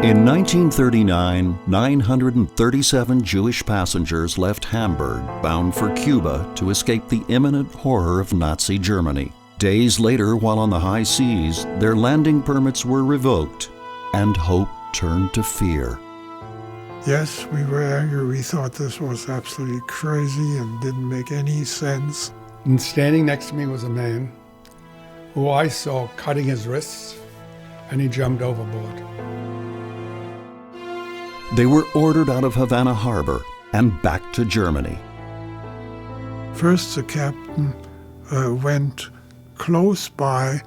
In 1939, 937 Jewish passengers left Hamburg bound for Cuba to escape the imminent horror of Nazi Germany. Days later, while on the high seas, their landing permits were revoked and hope turned to fear. Yes, we were angry. We thought this was absolutely crazy and didn't make any sense. And standing next to me was a man who I saw cutting his wrists, and he jumped overboard. They were ordered out of Havana Harbor and back to Germany. First, the captain went close by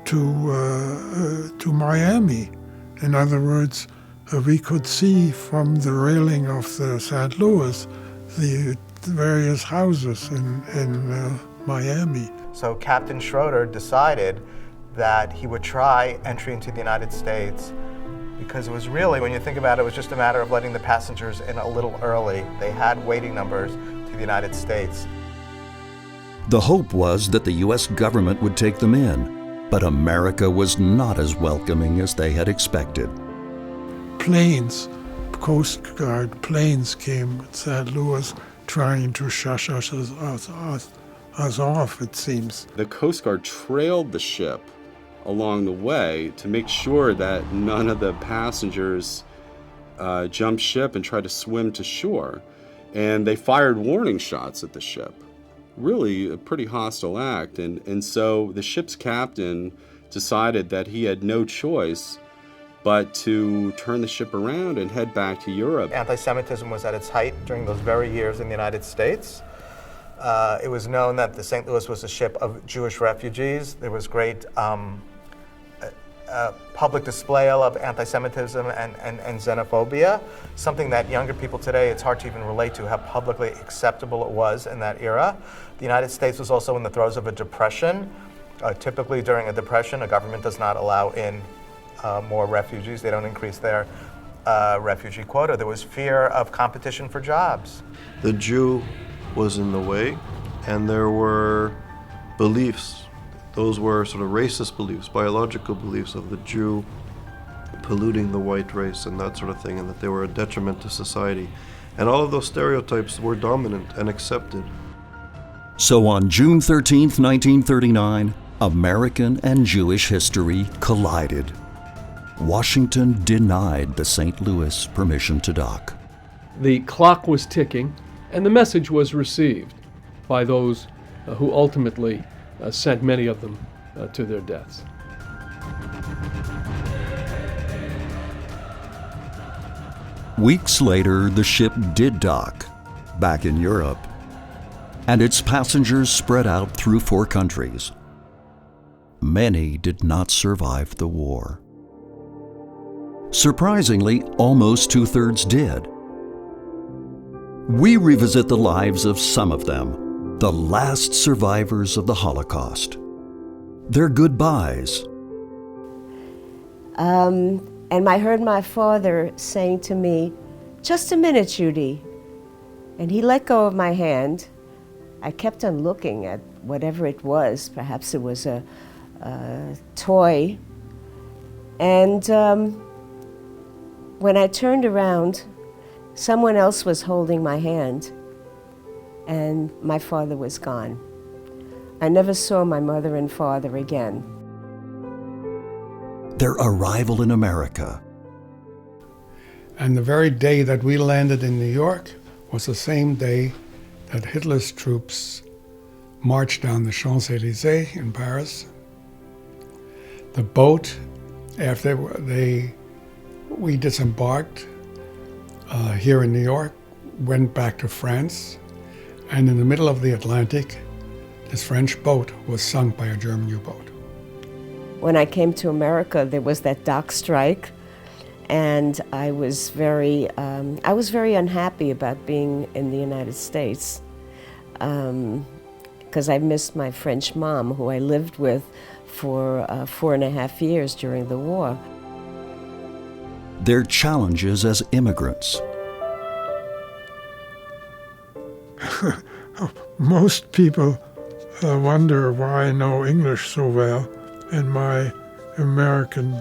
to Miami. In other words, we could see from the railing of the St. Louis the various houses in Miami. So Captain Schroeder decided that he would try entry into the United States because it was really, when you think about it, it was just a matter of letting the passengers in a little early. They had waiting numbers to the United States. The hope was that the U.S. government would take them in, but America was not as welcoming as they had expected. Planes, Coast Guard planes came at St. Louis trying to shush us off, it seems. The Coast Guard trailed the ship along the way to make sure that none of the passengers jumped ship and tried to swim to shore. And they fired warning shots at the ship. Really a pretty hostile act. And so the ship's captain decided that he had no choice but to turn the ship around and head back to Europe. Anti-Semitism was at its height during those very years in the United States. It was known that the St. Louis was a ship of Jewish refugees. There was great public display of anti-Semitism and xenophobia, something that younger people today, it's hard to even relate to how publicly acceptable it was in that era. The United States was also in the throes of a depression. Typically during a depression, a government does not allow in more refugees. They don't increase their refugee quota. There was fear of competition for jobs. The Jew was in the way, and there were beliefs. Those were sort of racist beliefs, biological beliefs of the Jew polluting the white race and that sort of thing, and that they were a detriment to society. And all of those stereotypes were dominant and accepted. So on June 13th, 1939, American and Jewish history collided. Washington denied the St. Louis permission to dock. The clock was ticking, and the message was received by those who ultimately sent many of them to their deaths. Weeks later, the ship did dock, back in Europe, and its passengers spread out through 4 countries. Many did not survive the war. Surprisingly, almost 2/3 did. We revisit the lives of some of them, the last survivors of the Holocaust. Their goodbyes. And I heard my father saying to me, "Just a minute, Judy." And he let go of my hand. I kept on looking at whatever it was. Perhaps it was a toy. And when I turned around, someone else was holding my hand, and my father was gone. I never saw my mother and father again. Their arrival in America. And the very day that we landed in New York was the same day that Hitler's troops marched down the Champs-Élysées in Paris. The boat, after we disembarked here in New York, went back to France, and in the middle of the Atlantic, this French boat was sunk by a German U-boat. When I came to America, there was that dock strike, and I was very unhappy about being in the United States, because I missed my French mom, who I lived with for 4.5 years during the war. Their challenges as immigrants. Most people wonder why I know English so well, and my American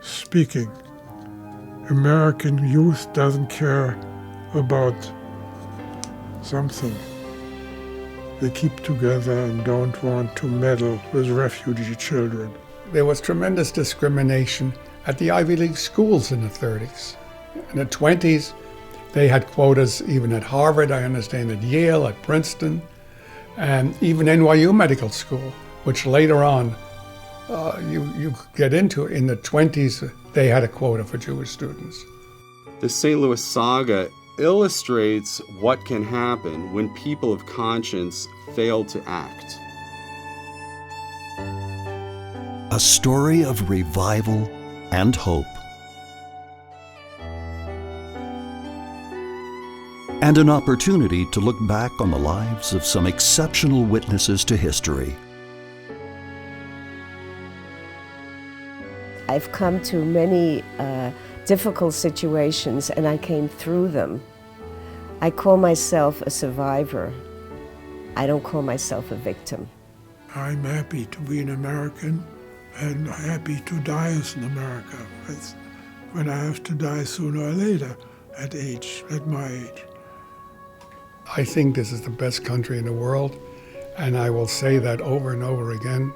speech speaking. American youth doesn't care about something. They keep together and don't want to meddle with refugee children. There was tremendous discrimination at the Ivy League schools in the 30s. In the 20s, they had quotas even at Harvard, I understand at Yale, at Princeton, and even NYU Medical School, which later on you could get into. In the 20s, they had a quota for Jewish students. The St. Louis saga illustrates what can happen when people of conscience fail to act. A story of revival and hope. And an opportunity to look back on the lives of some exceptional witnesses to history. I've come to many difficult situations and I came through them. I call myself a survivor. I don't call myself a victim. I'm happy to be an American and happy to die as an American. It's when I have to die sooner or later at my age. I think this is the best country in the world, and I will say that over and over again,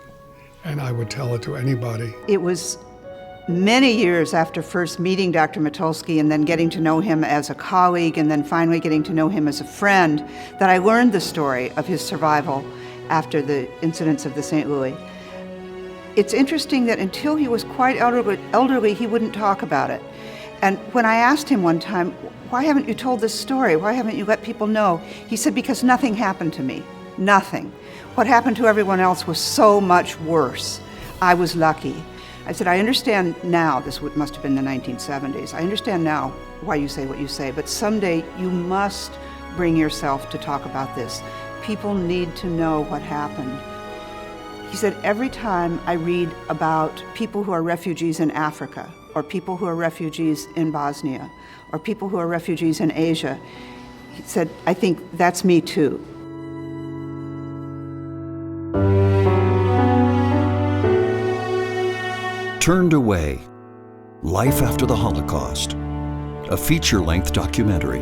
and I would tell it to anybody. It was many years after first meeting Dr. Mitulski and then getting to know him as a colleague and then finally getting to know him as a friend that I learned the story of his survival after the incidents of the St. Louis. It's interesting that until he was quite elderly, he wouldn't talk about it. And when I asked him one time, why haven't you told this story? Why haven't you let people know? He said, because nothing happened to me. Nothing. What happened to everyone else was so much worse. I was lucky. I said, I understand now, this must have been the 1970s, I understand now why you say what you say, but someday you must bring yourself to talk about this. People need to know what happened. He said, every time I read about people who are refugees in Africa, or people who are refugees in Bosnia, or people who are refugees in Asia, he said, I think that's me too. Turned Away, Life After the Holocaust, a feature-length documentary.